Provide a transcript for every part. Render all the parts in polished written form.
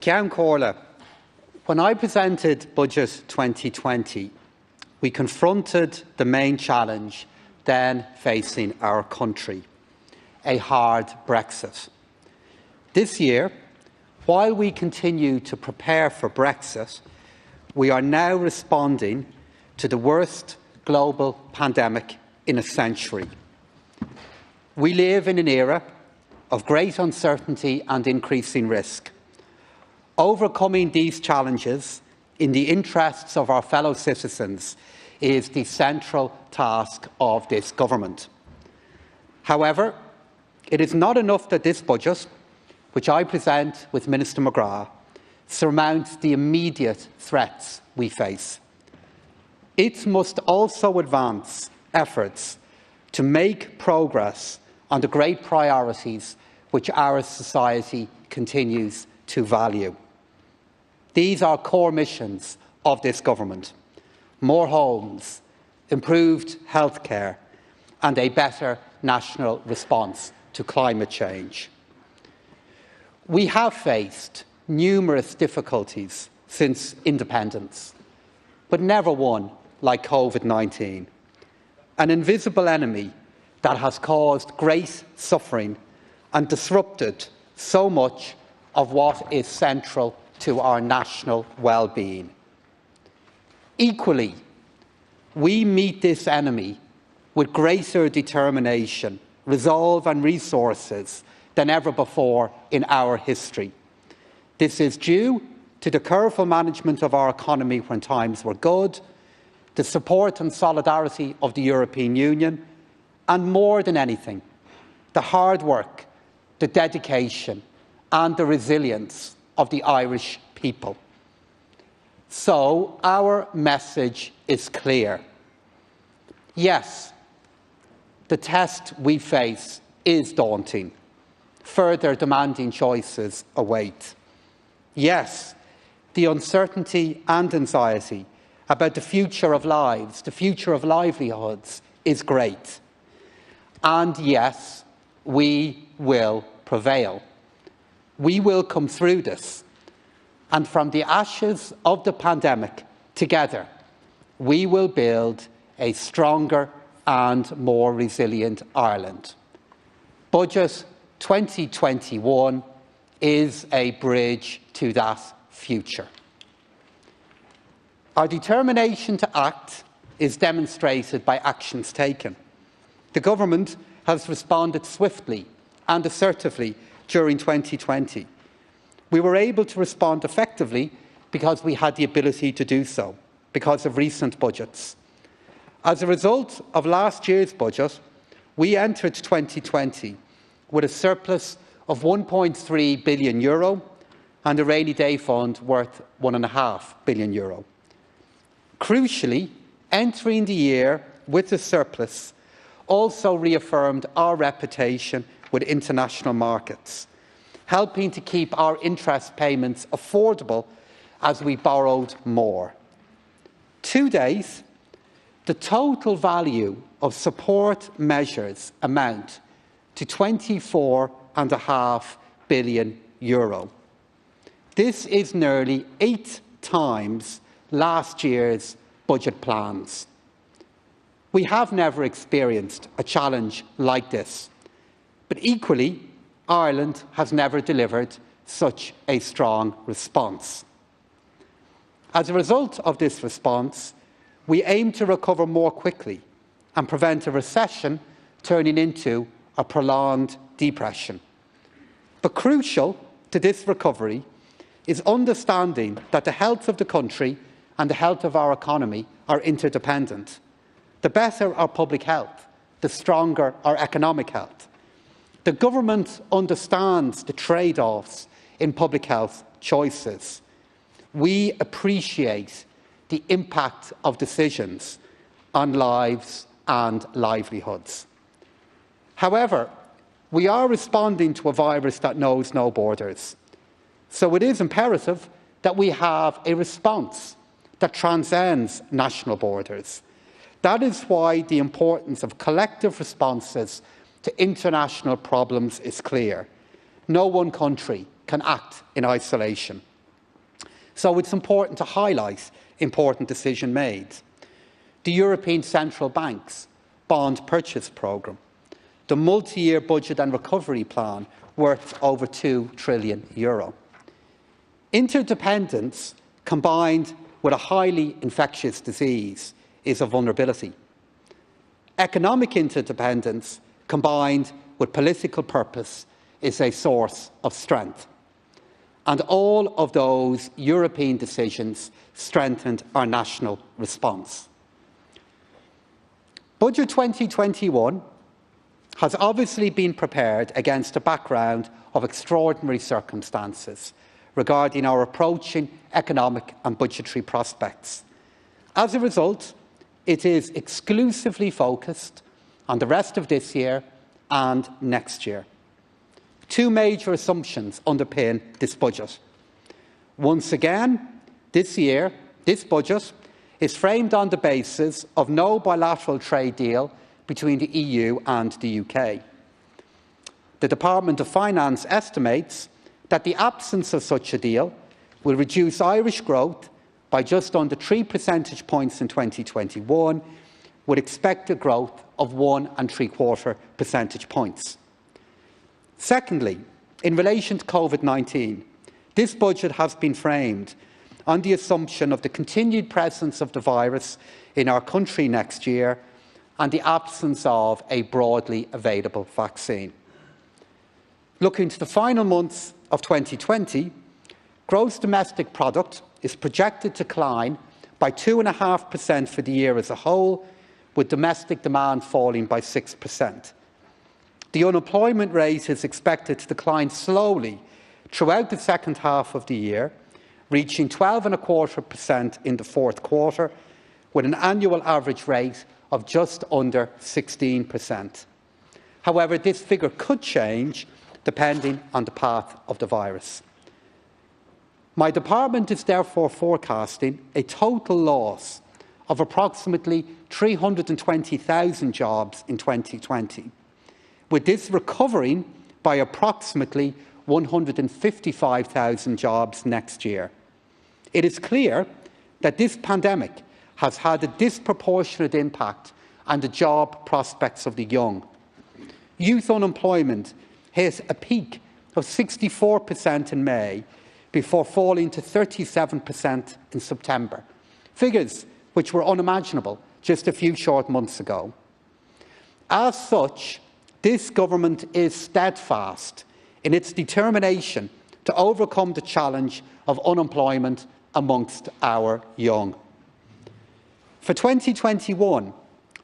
Ceann Comhairle, when I presented Budget 2020, we confronted the main challenge then facing our country, a hard Brexit. This year, while we continue to prepare for Brexit, we are now responding to the worst global pandemic in a century. We live in an era of great uncertainty and increasing risk. Overcoming these challenges in the interests of our fellow citizens is the central task of this government. However, it is not enough that this budget, which I present with Minister McGrath, surmounts the immediate threats we face. It must also advance efforts to make progress on the great priorities which our society continues to value. These are core missions of this government: more homes, improved healthcare, and a better national response to climate change. We have faced numerous difficulties since independence, but never one like COVID-19, an invisible enemy that has caused great suffering and disrupted so much of what is central to our national well-being. Equally, we meet this enemy with greater determination, resolve and resources than ever before in our history. This is due to the careful management of our economy when times were good, the support and solidarity of the European Union, and more than anything, the hard work, the dedication and the resilience of the Irish people. So our message is clear. Yes, the test we face is daunting. Further demanding choices await. Yes, the uncertainty and anxiety about the future of lives, the future of livelihoods, is great. And yes, we will prevail. We will come through this, and from the ashes of the pandemic, together, we will build a stronger and more resilient Ireland. Budget 2021 is a bridge to that future. Our determination to act is demonstrated by actions taken. The government has responded swiftly and assertively during 2020. We were able to respond effectively because we had the ability to do so, because of recent budgets. As a result of last year's budget, we entered 2020 with a surplus of €1.3 billion and a rainy day fund worth €1.5 billion. Crucially, entering the year with a surplus also reaffirmed our reputation with international markets, helping to keep our interest payments affordable as we borrowed more. To date, the total value of support measures amount to €24.5 billion. This is nearly 8 times last year's budget plans. We have never experienced a challenge like this, but equally, Ireland has never delivered such a strong response. As a result of this response, we aim to recover more quickly and prevent a recession turning into a prolonged depression. But crucial to this recovery is understanding that the health of the country and the health of our economy are interdependent. The better our public health, the stronger our economic health. The government understands the trade-offs in public health choices. We appreciate the impact of decisions on lives and livelihoods. However, we are responding to a virus that knows no borders. So it is imperative that we have a response that transcends national borders. That is why the importance of collective responses to international problems is clear. No one country can act in isolation. So it's important to highlight important decision made. The European Central Bank's bond purchase programme, the multi-year budget and recovery plan worth over €2 trillion. Interdependence combined with a highly infectious disease is a vulnerability. Economic interdependence combined with political purpose is a source of strength. And all of those European decisions strengthened our national response. Budget 2021 has obviously been prepared against a background of extraordinary circumstances regarding our approaching economic and budgetary prospects. As a result, it is exclusively focused on the rest of this year and next year. Two major assumptions underpin this budget. Once again, this year, this budget is framed on the basis of no bilateral trade deal between the EU and the UK. The Department of Finance estimates that the absence of such a deal will reduce Irish growth by just under 3 percentage points in 2021, with expected growth of 1.75 percentage points. Secondly, in relation to COVID-19, this budget has been framed on the assumption of the continued presence of the virus in our country next year and the absence of a broadly available vaccine. Looking to the final months of 2020, gross domestic product is projected to decline by 2.5% for the year as a whole, with domestic demand falling by 6%. The unemployment rate is expected to decline slowly throughout the second half of the year, reaching 12.25% in the fourth quarter, with an annual average rate of just under 16%. However, this figure could change depending on the path of the virus. My department is therefore forecasting a total loss of approximately 320,000 jobs in 2020, with this recovering by approximately 155,000 jobs next year. It is clear that this pandemic has had a disproportionate impact on the job prospects of the young. Youth unemployment hit a peak of 64% in May before falling to 37% in September, figures which were unimaginable just a few short months ago. As such, this government is steadfast in its determination to overcome the challenge of unemployment amongst our young. For 2021,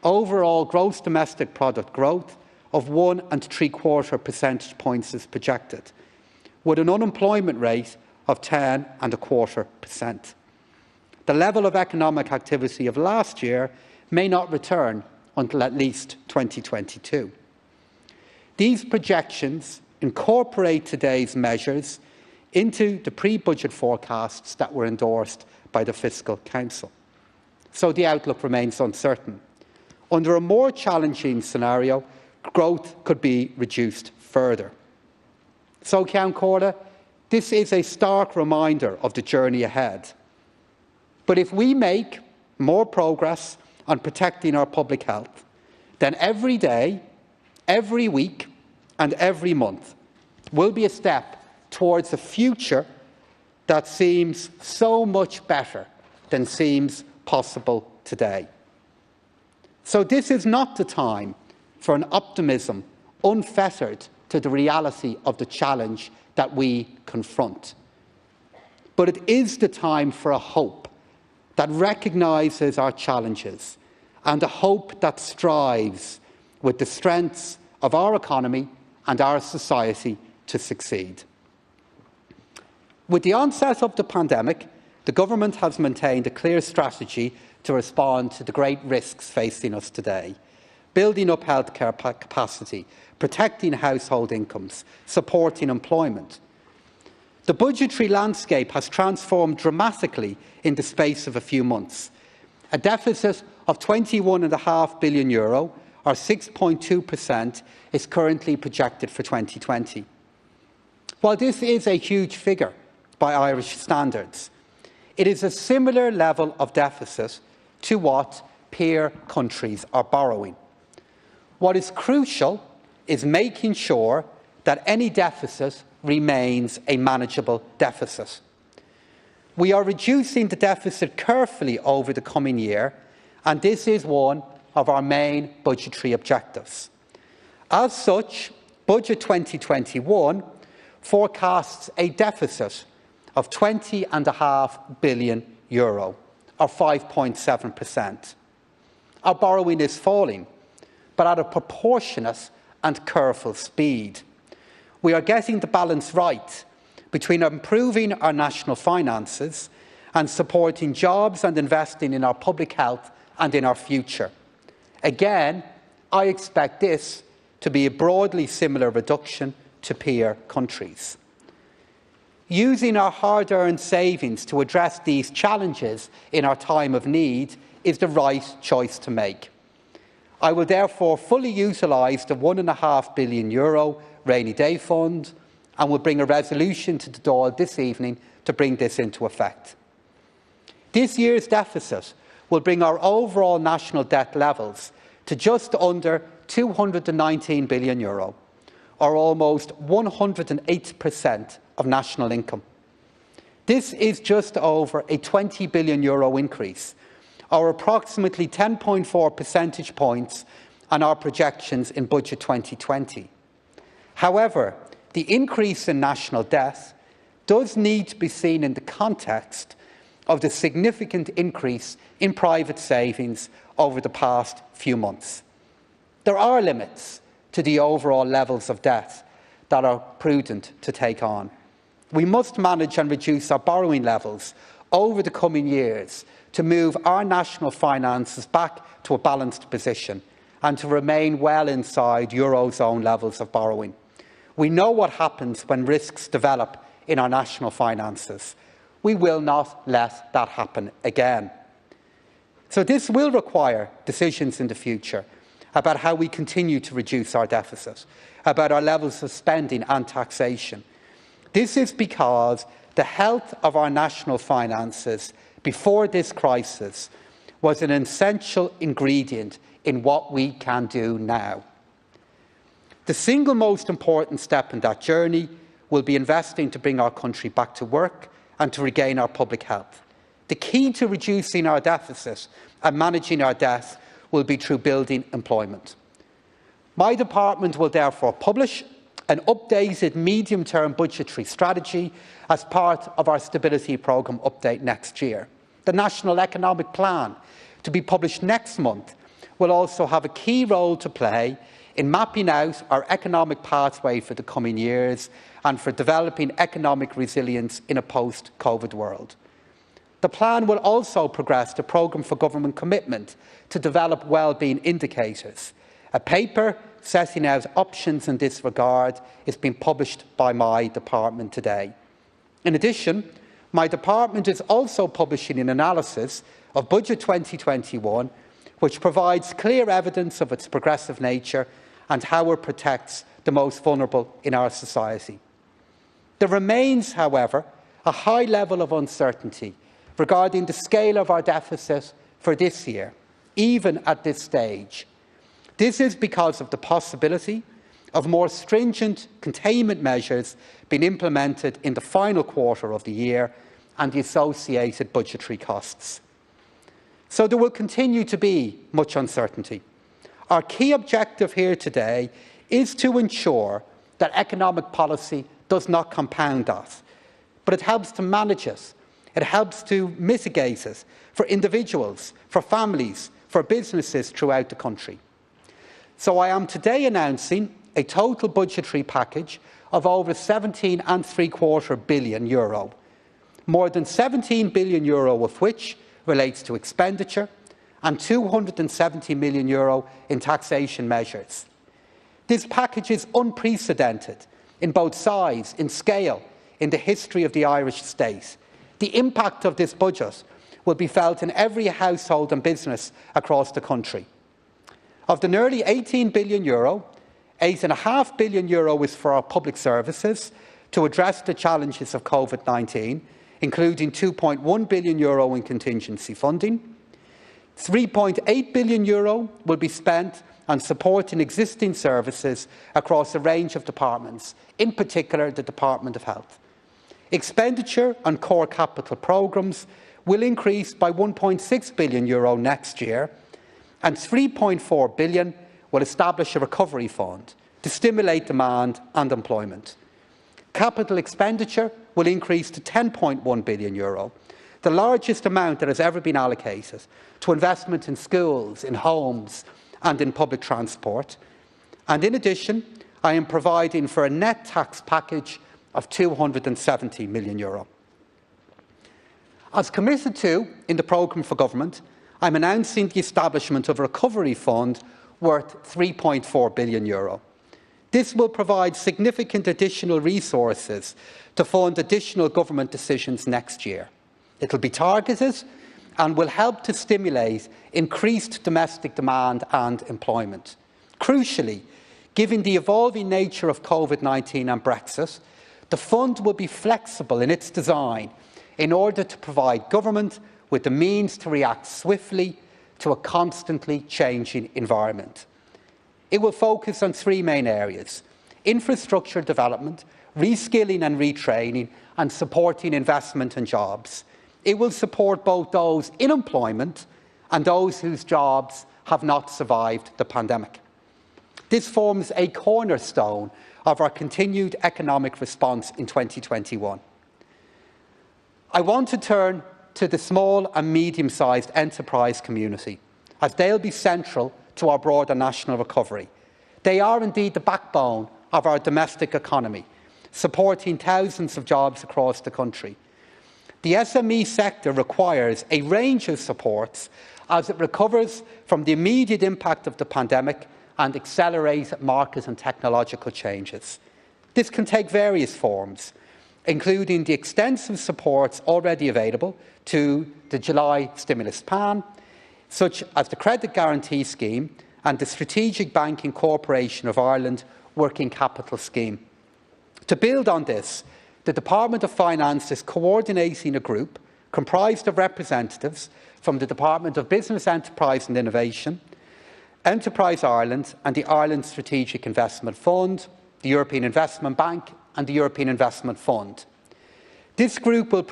overall gross domestic product growth of 1.75 percentage points is projected, with an unemployment rate of 10.25%. The level of economic activity of last year may not return until at least 2022. These projections incorporate today's measures into the pre-budget forecasts that were endorsed by the Fiscal Council. So the outlook remains uncertain. Under a more challenging scenario, growth could be reduced further. So, Ceann Comhairle, this is a stark reminder of the journey ahead. But if we make more progress on protecting our public health, then every day, every week and every month will be a step towards a future that seems so much better than seems possible today. So this is not the time for an optimism unfettered to the reality of the challenge that we confront. But it is the time for a hope that recognises our challenges and a hope that strives with the strengths of our economy and our society to succeed. With the onset of the pandemic, the government has maintained a clear strategy to respond to the great risks facing us today, building up healthcare capacity, protecting household incomes, supporting employment. The budgetary landscape has transformed dramatically in the space of a few months. A deficit of €21.5 billion, or 6.2%, is currently projected for 2020. While this is a huge figure by Irish standards, it is a similar level of deficit to what peer countries are borrowing. What is crucial is making sure that any deficit remains a manageable deficit. We are reducing the deficit carefully over the coming year, and this is one of our main budgetary objectives. As such, Budget 2021 forecasts a deficit of €20.5 billion, or 5.7%. Our borrowing is falling, but at a proportionate and careful speed. We are getting the balance right between improving our national finances and supporting jobs and investing in our public health and in our future. Again, I expect this to be a broadly similar reduction to peer countries. Using our hard-earned savings to address these challenges in our time of need is the right choice to make. I will therefore fully utilise the €1.5 billion rainy day fund and will bring a resolution to the Dáil this evening to bring this into effect. This year's deficit will bring our overall national debt levels to just under €219 billion, or almost 108% of national income. This is just over a €20 billion increase, or approximately 10.4 percentage points on our projections in Budget 2020. However, the increase in national debt does need to be seen in the context of the significant increase in private savings over the past few months. There are limits to the overall levels of debt that are prudent to take on. We must manage and reduce our borrowing levels over the coming years to move our national finances back to a balanced position and to remain well inside Eurozone levels of borrowing. We know what happens when risks develop in our national finances. We will not let that happen again. So this will require decisions in the future about how we continue to reduce our deficit, about our levels of spending and taxation. This is because the health of our national finances before this crisis was an essential ingredient in what we can do now. The single most important step in that journey will be investing to bring our country back to work and to regain our public health. The key to reducing our deficit and managing our debt will be through building employment. My department will therefore publish an updated medium-term budgetary strategy as part of our Stability Programme update next year. The National Economic Plan, to be published next month, will also have a key role to play in mapping out our economic pathway for the coming years and for developing economic resilience in a post-COVID world. The plan will also progress the programme for government commitment to develop wellbeing indicators. A paper setting out options in this regard is being published by my department today. In addition, my department is also publishing an analysis of Budget 2021, which provides clear evidence of its progressive nature and how it protects the most vulnerable in our society. There remains, however, a high level of uncertainty regarding the scale of our deficit for this year, even at this stage. This is because of the possibility of more stringent containment measures being implemented in the final quarter of the year and the associated budgetary costs. So there will continue to be much uncertainty. Our key objective here today is to ensure that economic policy does not compound that, but it helps to manage it. It helps to mitigate it for individuals, for families, for businesses throughout the country. So I am today announcing a total budgetary package of over €17.75 billion, more than €17 billion of which relates to expenditure and €270 million in taxation measures. This package is unprecedented in both size, in scale, in the history of the Irish state. The impact of this budget will be felt in every household and business across the country. Of the nearly €18 billion, €8.5 billion is for our public services to address the challenges of COVID-19, including €2.1 billion in contingency funding. €3.8 billion will be spent on supporting existing services across a range of departments, in particular the Department of Health. Expenditure on core capital programmes will increase by €1.6 billion next year, and €3.4 billion will establish a recovery fund to stimulate demand and employment. Capital expenditure will increase to €10.1 billion, the largest amount that has ever been allocated to investment in schools, in homes and in public transport. And in addition, I am providing for a net tax package of €270 million. As committed to in the programme for government, I am announcing the establishment of a recovery fund worth €3.4 billion. This will provide significant additional resources to fund additional government decisions next year. It will be targeted and will help to stimulate increased domestic demand and employment. Crucially, given the evolving nature of COVID-19 and Brexit, the fund will be flexible in its design in order to provide government with the means to react swiftly to a constantly changing environment. It will focus on three main areas: infrastructure development, reskilling and retraining, and supporting investment and jobs. It will support both those in employment and those whose jobs have not survived the pandemic. This forms a cornerstone of our continued economic response in 2021. I want to turn to the small and medium-sized enterprise community, as they'll be central to our broader national recovery. They are indeed the backbone of our domestic economy, supporting thousands of jobs across the country. The SME sector requires a range of supports as it recovers from the immediate impact of the pandemic and accelerate market and technological changes. This can take various forms, including the extensive supports already available to the July stimulus plan, such as the Credit Guarantee Scheme and the Strategic Banking Corporation of Ireland Working Capital Scheme. To build on this, the Department of Finance is coordinating a group comprised of representatives from the Department of Business, Enterprise and Innovation, Enterprise Ireland and the Ireland Strategic Investment Fund, the European Investment Bank and the European Investment Fund. This group will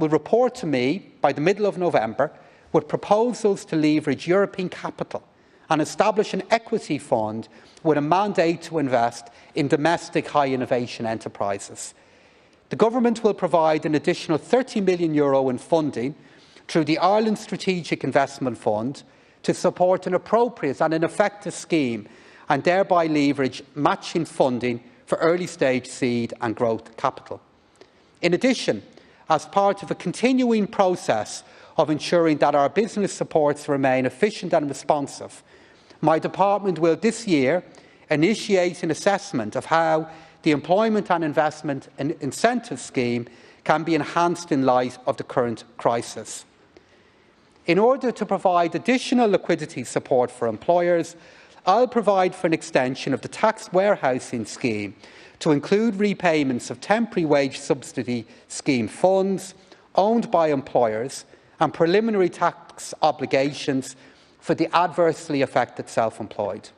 report to me by the middle of November with proposals to leverage European capital and establish an equity fund with a mandate to invest in domestic high innovation enterprises. The Government will provide an additional €30 million in funding through the Ireland Strategic Investment Fund to support an appropriate and an effective scheme and thereby leverage matching funding for early-stage seed and growth capital. In addition, as part of a continuing process of ensuring that our business supports remain efficient and responsive, my department will this year initiate an assessment of how the Employment and Investment Incentive Scheme can be enhanced in light of the current crisis. In order to provide additional liquidity support for employers, I'll provide for an extension of the tax warehousing scheme to include repayments of temporary wage subsidy scheme funds owned by employers and preliminary tax obligations for the adversely affected self-employed.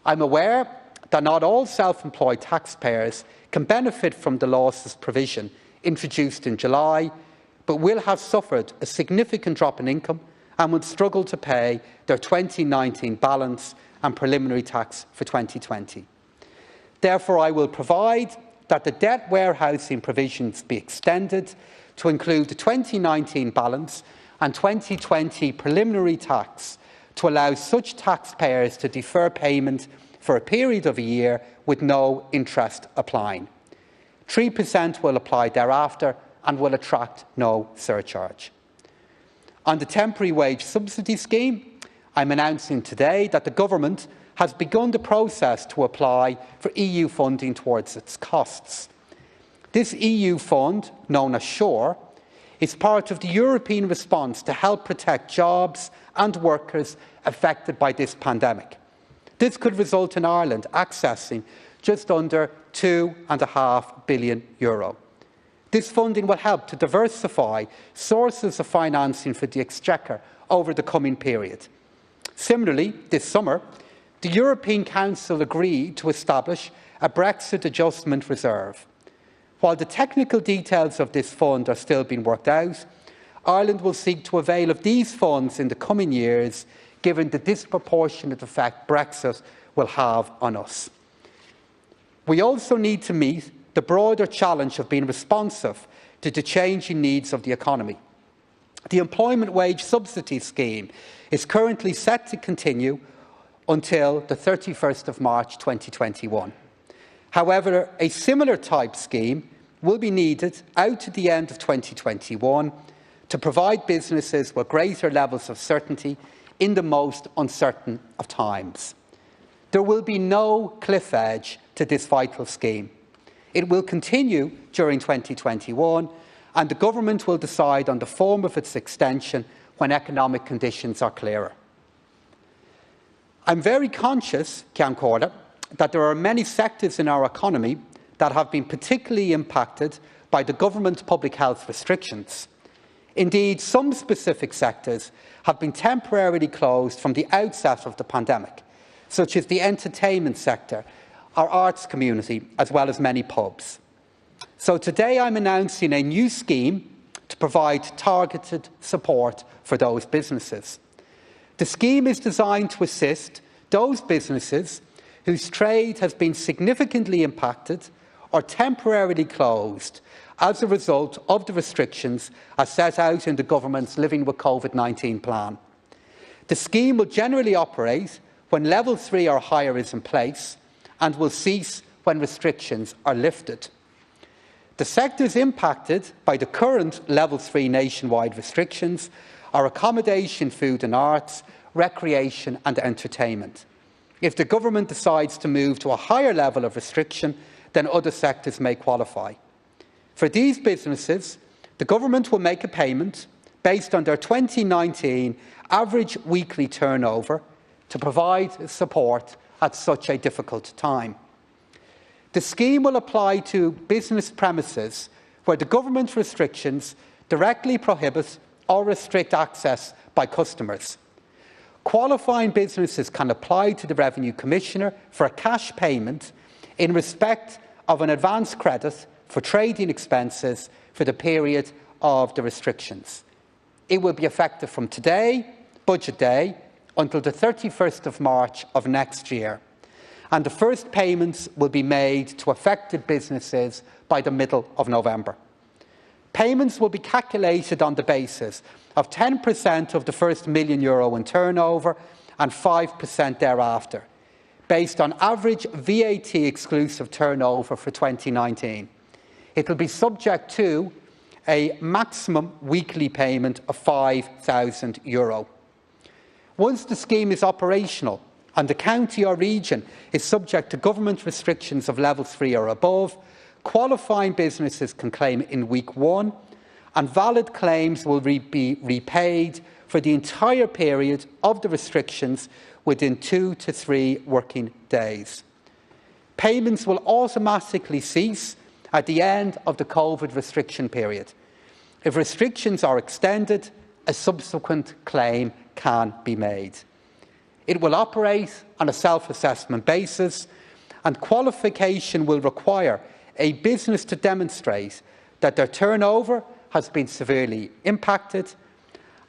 I'm aware that not all self-employed taxpayers can benefit from the losses provision introduced in July, but will have suffered a significant drop in income and would struggle to pay their 2019 balance and preliminary tax for 2020. Therefore, I will provide that the debt warehousing provisions be extended to include the 2019 balance and 2020 preliminary tax to allow such taxpayers to defer payment for a period of a year with no interest applying. 3% will apply thereafter and will attract no surcharge. On the temporary wage subsidy scheme, I'm announcing today that the Government has begun the process to apply for EU funding towards its costs. This EU fund, known as SURE, is part of the European response to help protect jobs and workers affected by this pandemic. This could result in Ireland accessing just under €2.5 billion. This funding will help to diversify sources of financing for the Exchequer over the coming period. Similarly, this summer, the European Council agreed to establish a Brexit adjustment reserve. While the technical details of this fund are still being worked out, Ireland will seek to avail of these funds in the coming years, given the disproportionate effect Brexit will have on us. We also need to meet the broader challenge of being responsive to the changing needs of the economy. The Employment Wage Subsidy Scheme is currently set to continue until the 31st of March 2021. However, a similar type scheme will be needed out to the end of 2021 to provide businesses with greater levels of certainty in the most uncertain of times. There will be no cliff edge to this vital scheme. It will continue during 2021, and the Government will decide on the form of its extension when economic conditions are clearer. I'm very conscious, Ceann Comhairle, that there are many sectors in our economy that have been particularly impacted by the government public health restrictions. Indeed, some specific sectors have been temporarily closed from the outset of the pandemic, such as the entertainment sector, our arts community, as well as many pubs. So today I'm announcing a new scheme to provide targeted support for those businesses. The scheme is designed to assist those businesses whose trade has been significantly impacted or temporarily closed as a result of the restrictions as set out in the Government's Living with COVID-19 plan. The scheme will generally operate when Level 3 or higher is in place and will cease when restrictions are lifted. The sectors impacted by the current Level 3 nationwide restrictions are accommodation, food and arts, recreation and entertainment. If the Government decides to move to a higher level of restriction, then other sectors may qualify. For these businesses, the Government will make a payment based on their 2019 average weekly turnover to provide support at such a difficult time. The scheme will apply to business premises where the government restrictions directly prohibit or restrict access by customers. Qualifying businesses can apply to the Revenue Commissioner for a cash payment in respect of an advance credit for trading expenses for the period of the restrictions. It will be effective from today, Budget Day, until the 31st of March of next year, and the first payments will be made to affected businesses by the middle of November. Payments will be calculated on the basis of 10% of the first €1 million in turnover and 5% thereafter, based on average VAT exclusive turnover for 2019. It will be subject to a maximum weekly payment of €5,000. Once the scheme is operational and the county or region is subject to government restrictions of Level 3 or above, qualifying businesses can claim in week 1, and valid claims will be repaid for the entire period of the restrictions within 2 to 3 working days. Payments will automatically cease at the end of the COVID restriction period. If restrictions are extended, a subsequent claim can be made. It will operate on a self-assessment basis, and qualification will require a business to demonstrate that their turnover has been severely impacted.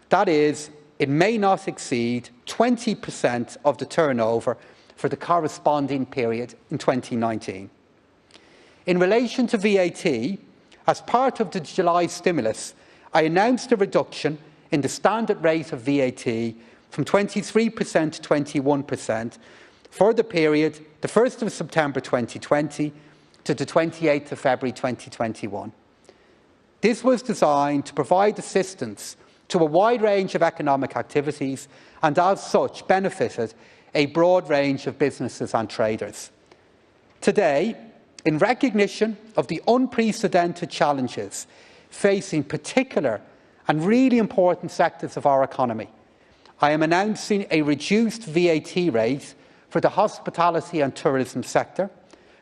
That is, it may not exceed 20% of the turnover for the corresponding period in 2019. In relation to VAT, as part of the July stimulus, I announced a reduction in the standard rate of VAT from 23% to 21% for the period the 1st of September 2020 to the 28th of February 2021. This was designed to provide assistance to a wide range of economic activities and as such benefited a broad range of businesses and traders. Today, in recognition of the unprecedented challenges facing particular and really important sectors of our economy, I am announcing a reduced VAT rate for the hospitality and tourism sector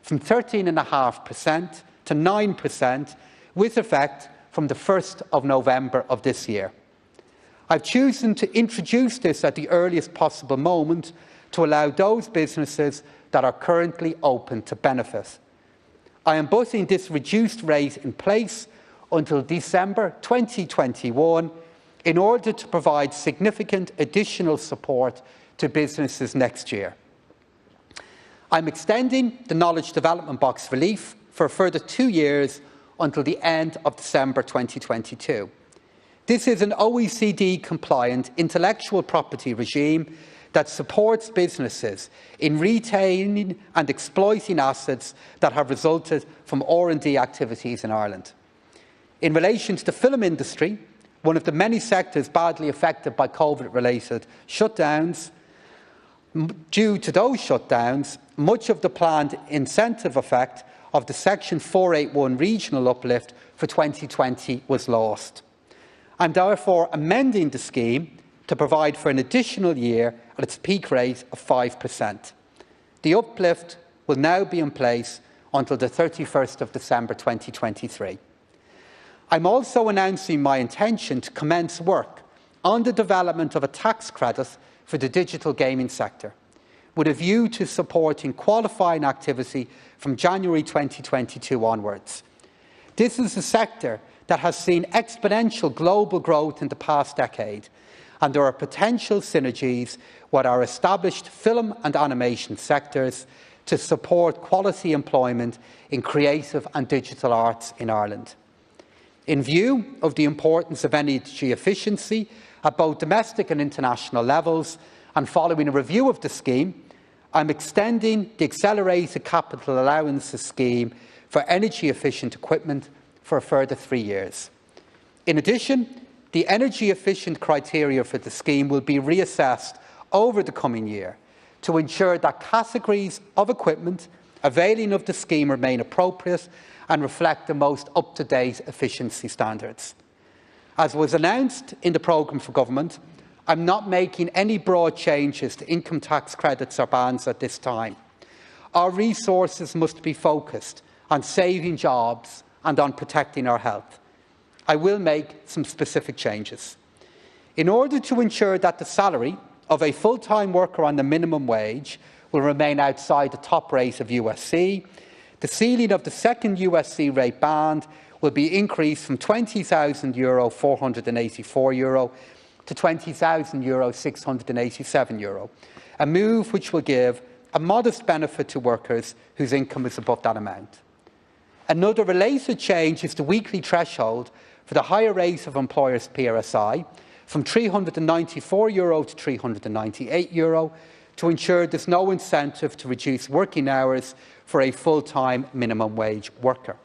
from 13.5% to 9%, with effect from the 1st of November of this year. I've chosen to introduce this at the earliest possible moment to allow those businesses that are currently open to benefit. I am putting this reduced rate in place until December 2021 in order to provide significant additional support to businesses next year. I'm extending the Knowledge Development Box relief for a further 2 years until the end of December 2022. This is an OECD-compliant intellectual property regime that supports businesses in retaining and exploiting assets that have resulted from R&D activities in Ireland. In relation to the film industry, one of the many sectors badly affected by COVID-related shutdowns, due to those shutdowns, much of the planned incentive effect of the Section 481 regional uplift for 2020 was lost. I'm therefore amending the scheme to provide for an additional year at its peak rate of 5%. The uplift will now be in place until the 31st of December 2023. I'm also announcing my intention to commence work on the development of a tax credit for the digital gaming sector, with a view to supporting qualifying activity from January 2022 onwards. This is a sector that has seen exponential global growth in the past decade, and there are potential synergies with our established film and animation sectors to support quality employment in creative and digital arts in Ireland. In view of the importance of energy efficiency at both domestic and international levels, and following a review of the scheme, I'm extending the Accelerated Capital Allowances scheme for energy-efficient equipment for a further 3 years. In addition, the energy-efficient criteria for the scheme will be reassessed over the coming year to ensure that categories of equipment availing of the scheme remain appropriate and reflect the most up-to-date efficiency standards. As was announced in the programme for government, I'm not making any broad changes to income tax credits or bans at this time. Our resources must be focused on saving jobs and on protecting our health. I will make some specific changes. In order to ensure that the salary of a full-time worker on the minimum wage will remain outside the top rate of USC, the ceiling of the second USC rate band will be increased from €20,484 to €20,687, a move which will give a modest benefit to workers whose income is above that amount. Another related change is the weekly threshold for the higher rate of employers' PRSI from €394 to €398 to ensure there is no incentive to reduce working hours for a full-time minimum wage worker.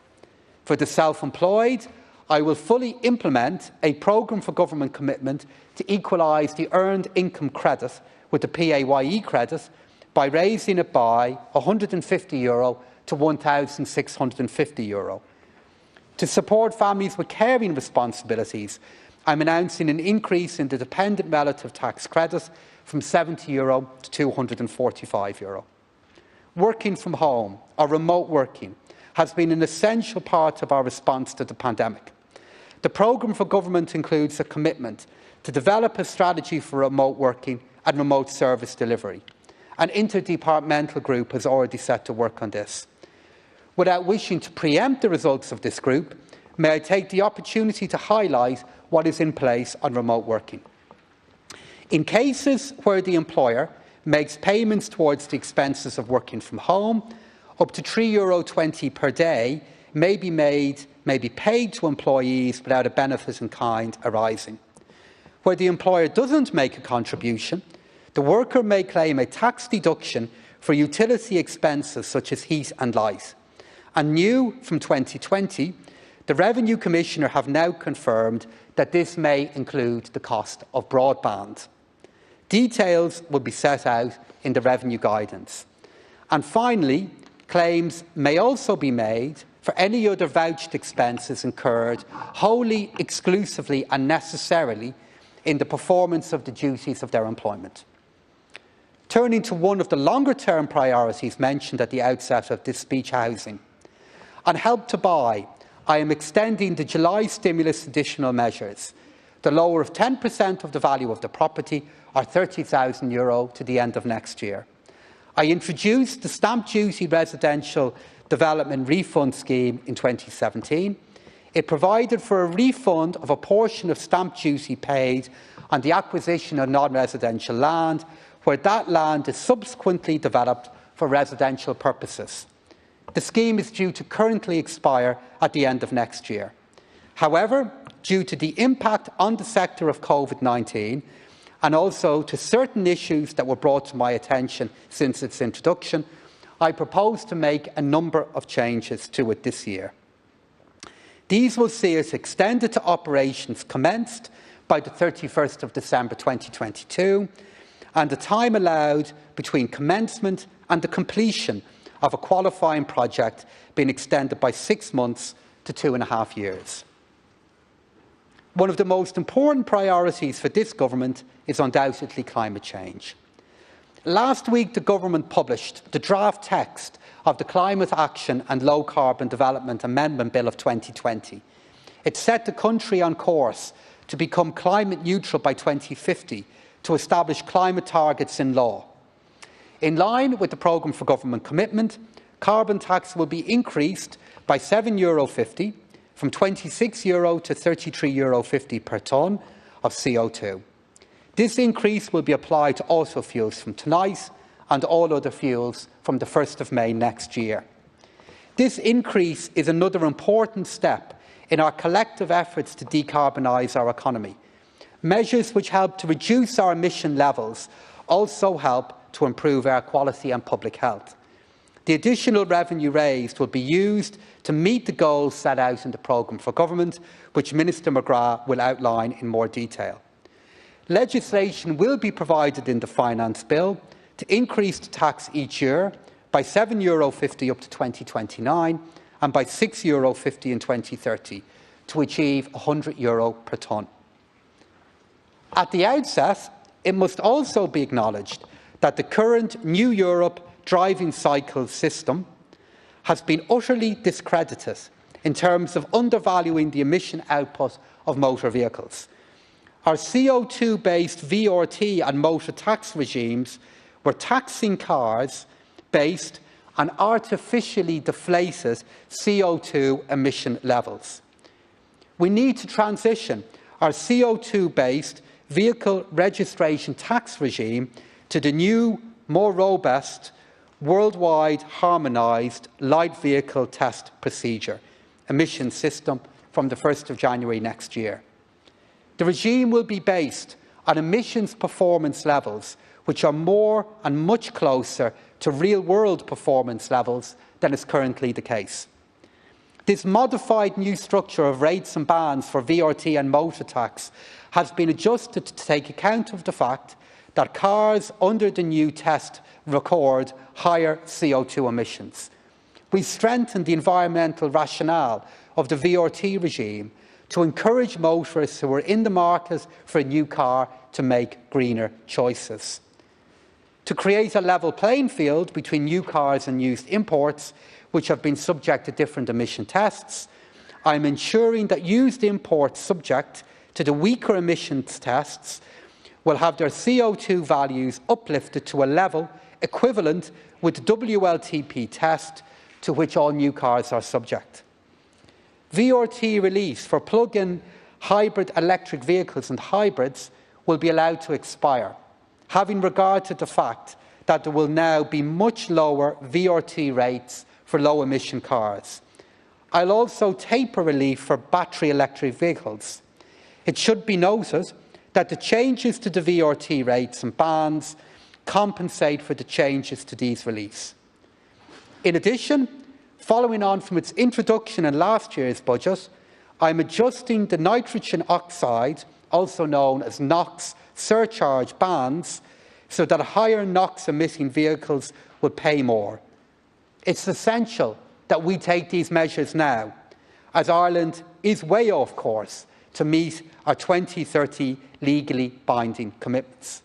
For the self-employed, I will fully implement a programme for government commitment to equalise the earned income credit with the PAYE credit by raising it by €150 to €1,650. To support families with caring responsibilities, I'm announcing an increase in the dependent relative tax credit from €70 to €245. Working from home, or remote working, has been an essential part of our response to the pandemic. The programme for government includes a commitment to develop a strategy for remote working and remote service delivery. An interdepartmental group has already set to work on this. Without wishing to preempt the results of this group, may I take the opportunity to highlight what is in place on remote working. In cases where the employer makes payments towards the expenses of working from home, up to €3.20 per day may be paid to employees without a benefit in kind arising. Where the employer doesn't make a contribution, the worker may claim a tax deduction for utility expenses such as heat and light. And new from 2020, the Revenue Commissioner have now confirmed that this may include the cost of broadband. Details will be set out in the revenue guidance. And finally, claims may also be made for any other vouched expenses incurred wholly, exclusively and necessarily in the performance of the duties of their employment. Turning to one of the longer-term priorities mentioned at the outset of this speech, housing. On Help to Buy, I am extending the July stimulus additional measures, the lower of 10% of the value of the property, or €30,000 to the end of next year. I introduced the stamp duty residential development refund scheme in 2017. It provided for a refund of a portion of stamp duty paid on the acquisition of non-residential land, where that land is subsequently developed for residential purposes. The scheme is due to currently expire at the end of next year. However, due to the impact on the sector of COVID-19 and also to certain issues that were brought to my attention since its introduction, I propose to make a number of changes to it this year. These will see us extended to operations commenced by the 31st of December 2022 and the time allowed between commencement and the completion of a qualifying project being extended by 6 months to 2.5 years. One of the most important priorities for this government is undoubtedly climate change. Last week, the government published the draft text of the Climate Action and Low Carbon Development Amendment Bill of 2020. It set the country on course to become climate neutral by 2050 to establish climate targets in law. In line with the programme for government commitment, carbon tax will be increased by €7.50 from €26 to €33.50 per tonne of CO2. This increase will be applied to auto fuels from tonight and all other fuels from the 1st of May next year. This increase is another important step in our collective efforts to decarbonise our economy. Measures which help to reduce our emission levels also help to improve air quality and public health. The additional revenue raised will be used to meet the goals set out in the programme for government, which Minister McGrath will outline in more detail. Legislation will be provided in the Finance Bill to increase the tax each year by €7.50 up to 2029 and by €6.50 in 2030 to achieve €100 per tonne. At the outset, it must also be acknowledged that the current New Europe driving cycle system has been utterly discredited in terms of undervaluing the emission output of motor vehicles. Our CO2-based VRT and motor tax regimes were taxing cars based on artificially deflated CO2 emission levels. We need to transition our CO2-based vehicle registration tax regime to the new, more robust, worldwide harmonised light vehicle test procedure emission system from the 1st of January next year. The regime will be based on emissions performance levels which are more and much closer to real-world performance levels than is currently the case. This modified new structure of rates and bans for VRT and motor tax has been adjusted to take account of the fact that cars under the new test record higher CO2 emissions. We strengthened the environmental rationale of the VRT regime to encourage motorists who are in the market for a new car to make greener choices. To create a level playing field between new cars and used imports, which have been subject to different emission tests, I am ensuring that used imports subject to the weaker emissions tests will have their CO2 values uplifted to a level equivalent with the WLTP test to which all new cars are subject. VRT release for plug-in hybrid electric vehicles and hybrids will be allowed to expire, having regard to the fact that there will now be much lower VRT rates for low-emission cars. I'll also taper relief for battery electric vehicles. It should be noted that the changes to the VRT rates and bans compensate for the changes to these reliefs. In addition, following on from its introduction in last year's budget, I am adjusting the nitrogen oxide, also known as NOx, surcharge bans so that higher NOx-emitting vehicles will pay more. It's essential that we take these measures now, as Ireland is way off course to meet our 2030 legally binding commitments.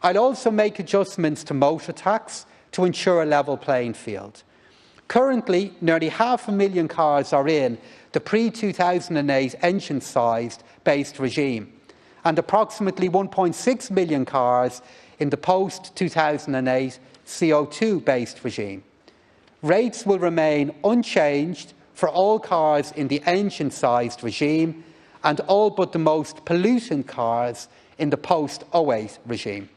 I'll also make adjustments to motor tax to ensure a level playing field. Currently, nearly 500,000 cars are in the pre-2008 engine-sized based regime, and approximately 1.6 million cars in the post-2008 CO2-based regime. Rates will remain unchanged for all cars in the engine-sized regime and all but the most pollutant cars in the post-08 regime.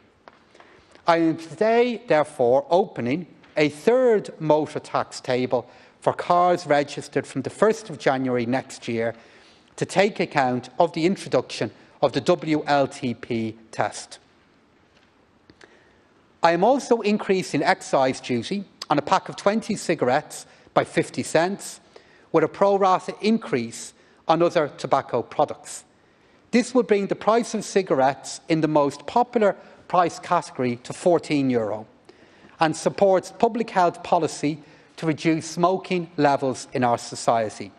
I am today, therefore, opening a third motor tax table for cars registered from the 1st of January next year to take account of the introduction of the WLTP test. I am also increasing excise duty on a pack of 20 cigarettes by 50 cents, with a pro-rata increase on other tobacco products. This will bring the price of cigarettes in the most popular price category to €14 and supports public health policy to reduce smoking levels in our society.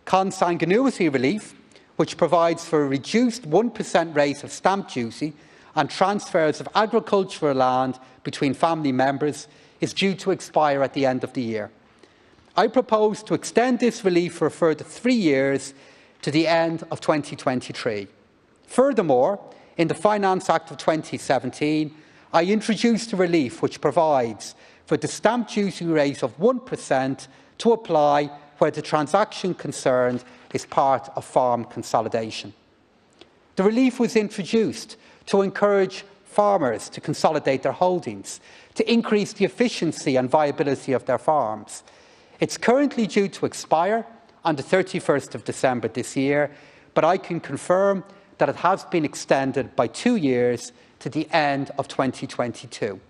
Consanguinity relief, which provides for a reduced 1% rate of stamp duty and transfers of agricultural land between family members, is due to expire at the end of the year. I propose to extend this relief for a further 3 years to the end of 2023. Furthermore, in the Finance Act of 2017, I introduced a relief which provides for the stamp duty rate of 1% to apply where the transaction concerned is part of farm consolidation. The relief was introduced to encourage farmers to consolidate their holdings, to increase the efficiency and viability of their farms. It's currently due to expire on the 31st of December this year, but I can confirm that it has been extended by 2 years to the end of 2022.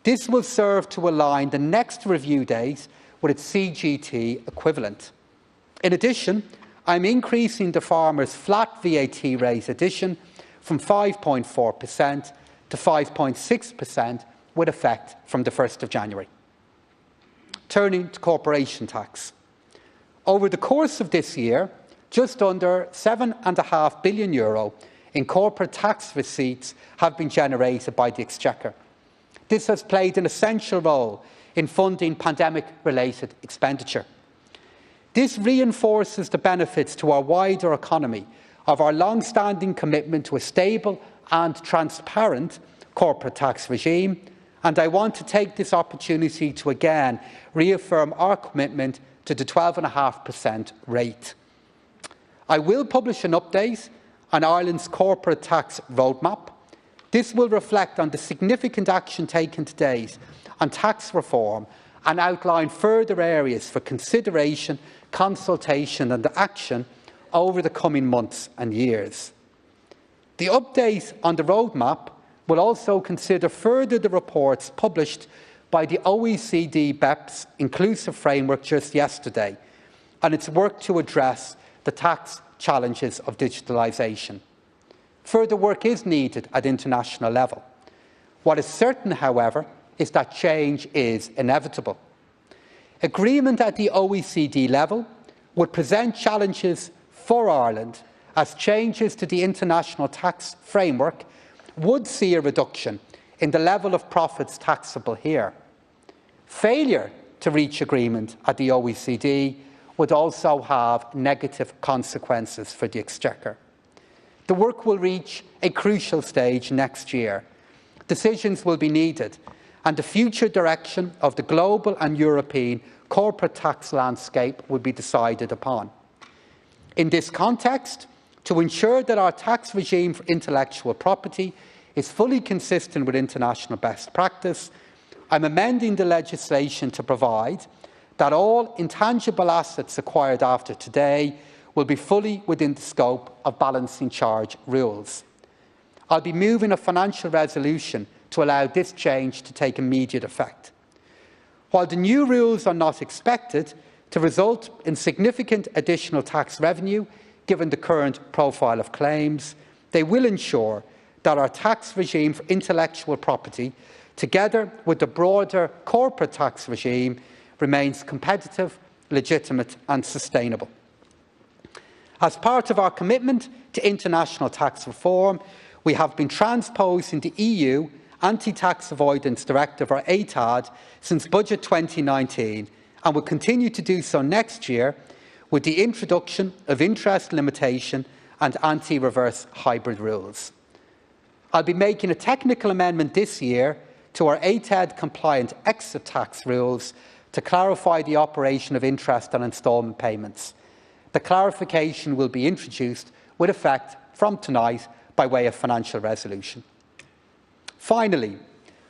This will serve to align the next review date with its CGT equivalent. In addition, I'm increasing the farmer's flat VAT rate addition from 5.4% to 5.6% with effect from the 1st of January. Turning to corporation tax. Over the course of this year, just under €7.5 billion in corporate tax receipts have been generated by the Exchequer. This has played an essential role in funding pandemic-related expenditure. This reinforces the benefits to our wider economy of our long-standing commitment to a stable and transparent corporate tax regime, and I want to take this opportunity to again reaffirm our commitment to the 12.5% rate. I will publish an update on Ireland's corporate tax roadmap. This will reflect on the significant action taken to date on tax reform and outline further areas for consideration, consultation and action over the coming months and years. The update on the roadmap will also consider further the reports published by the OECD BEPS Inclusive Framework just yesterday and its work to address the tax challenges of digitalisation. Further work is needed at international level. What is certain, however, is that change is inevitable. Agreement at the OECD level would present challenges for Ireland, as changes to the international tax framework would see a reduction in the level of profits taxable here. Failure to reach agreement at the OECD would also have negative consequences for the Exchequer. The work will reach a crucial stage next year. Decisions will be needed, and the future direction of the global and European corporate tax landscape will be decided upon. In this context, to ensure that our tax regime for intellectual property is fully consistent with international best practice, I'm amending the legislation to provide that all intangible assets acquired after today will be fully within the scope of balancing charge rules. I'll be moving a financial resolution to allow this change to take immediate effect. While the new rules are not expected to result in significant additional tax revenue, given the current profile of claims, they will ensure that our tax regime for intellectual property, together with the broader corporate tax regime, remains competitive, legitimate and sustainable. As part of our commitment to international tax reform, we have been transposing the EU Anti-Tax Avoidance Directive, or ATAD, since Budget 2019 and will continue to do so next year with the introduction of interest limitation and anti-reverse hybrid rules. I'll be making a technical amendment this year to our ATAD-compliant exit tax rules to clarify the operation of interest on instalment payments. The clarification will be introduced with effect from tonight by way of financial resolution. Finally,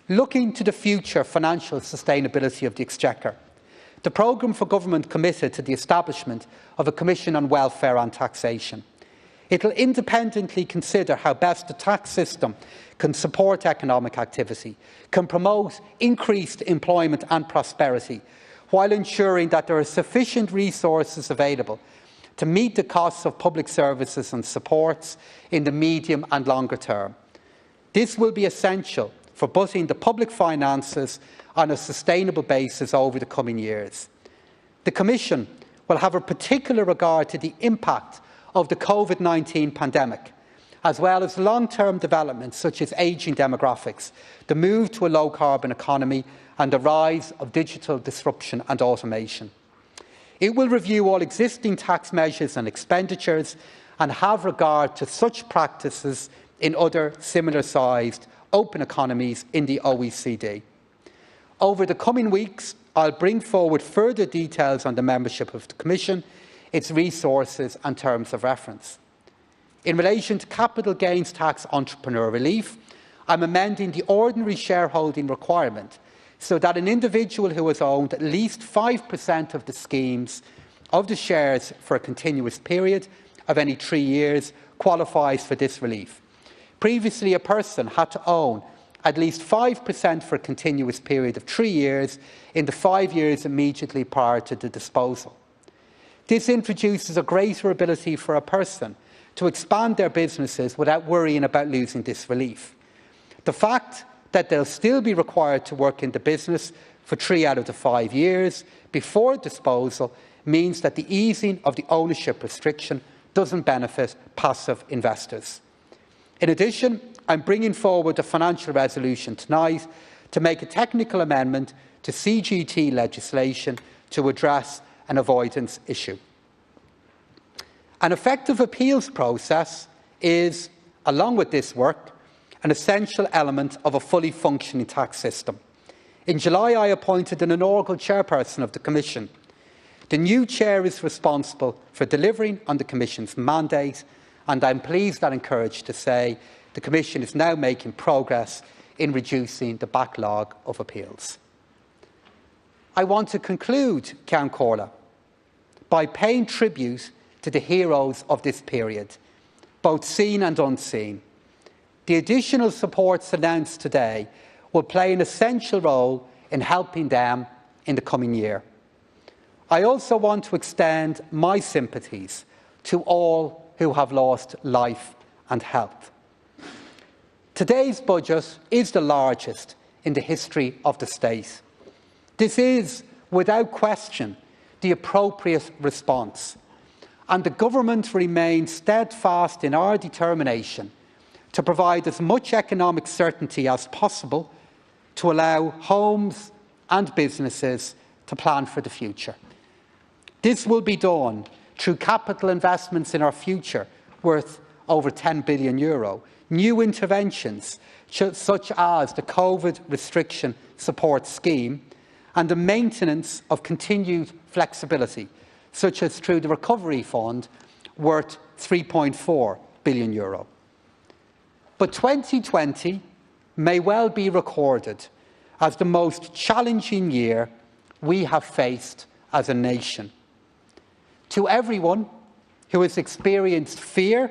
looking to the future financial sustainability of the Exchequer, the programme for government committed to the establishment of a Commission on Welfare and Taxation. It will independently consider how best the tax system can support economic activity, can promote increased employment and prosperity, while ensuring that there are sufficient resources available to meet the costs of public services and supports in the medium and longer term. This will be essential for putting the public finances on a sustainable basis over the coming years. The Commission will have a particular regard to the impact of the COVID-19 pandemic, as well as long-term developments such as ageing demographics, the move to a low-carbon economy and the rise of digital disruption and automation. It will review all existing tax measures and expenditures and have regard to such practices in other similar-sized open economies in the OECD. Over the coming weeks, I'll bring forward further details on the membership of the Commission, its resources and terms of reference. In relation to capital gains tax entrepreneur relief, I'm amending the ordinary shareholding requirement so that an individual who has owned at least 5% of the schemes of the shares for a continuous period of any 3 years qualifies for this relief. Previously, a person had to own at least 5% for a continuous period of 3 years in the 5 years immediately prior to the disposal. This introduces a greater ability for a person to expand their businesses without worrying about losing this relief. The fact that they'll still be required to work in the business for 3 out of the 5 years before disposal means that the easing of the ownership restriction doesn't benefit passive investors. In addition, I'm bringing forward a financial resolution tonight to make a technical amendment to CGT legislation to address an avoidance issue. An effective appeals process is, along with this work, an essential element of a fully functioning tax system. In July, I appointed an inaugural chairperson of the Commission. The new chair is responsible for delivering on the Commission's mandate, and I'm pleased and encouraged to say the Commission is now making progress in reducing the backlog of appeals. I want to conclude, Ceann Comhairle, by paying tribute to the heroes of this period, both seen and unseen. The additional supports announced today will play an essential role in helping them in the coming year. I also want to extend my sympathies to all who have lost life and health. Today's budget is the largest in the history of the state. This is, without question, the appropriate response, and the government remains steadfast in our determination to provide as much economic certainty as possible to allow homes and businesses to plan for the future. This will be done through capital investments in our future worth over €10 billion, new interventions such as the COVID restriction support scheme, and the maintenance of continued flexibility, such as through the Recovery Fund worth €3.4 billion. But 2020 may well be recorded as the most challenging year we have faced as a nation. To everyone who has experienced fear,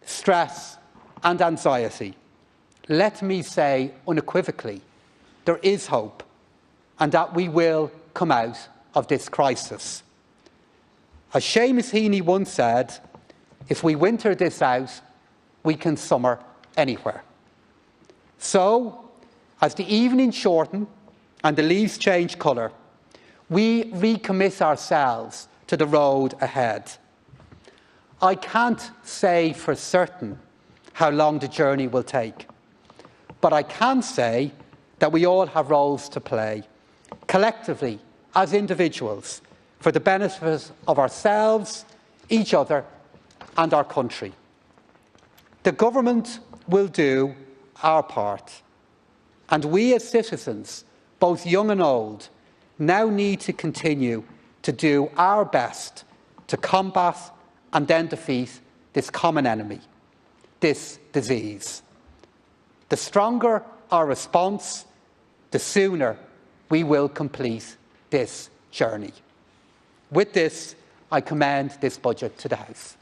stress and anxiety, let me say unequivocally, there is hope and that we will come out of this crisis. As Seamus Heaney once said, if we winter this out, we can summer anywhere. So, as the evenings shorten and the leaves change colour, we recommit ourselves to the road ahead. I can't say for certain how long the journey will take, But I can say that we all have roles to play, collectively, as individuals, for the benefit of ourselves, each other and our country. The government will do our part, and we as citizens, both young and old, now need to continue to do our best to combat and then defeat this common enemy, this disease. The stronger our response, the sooner we will complete this journey. With this, I commend this budget to the House.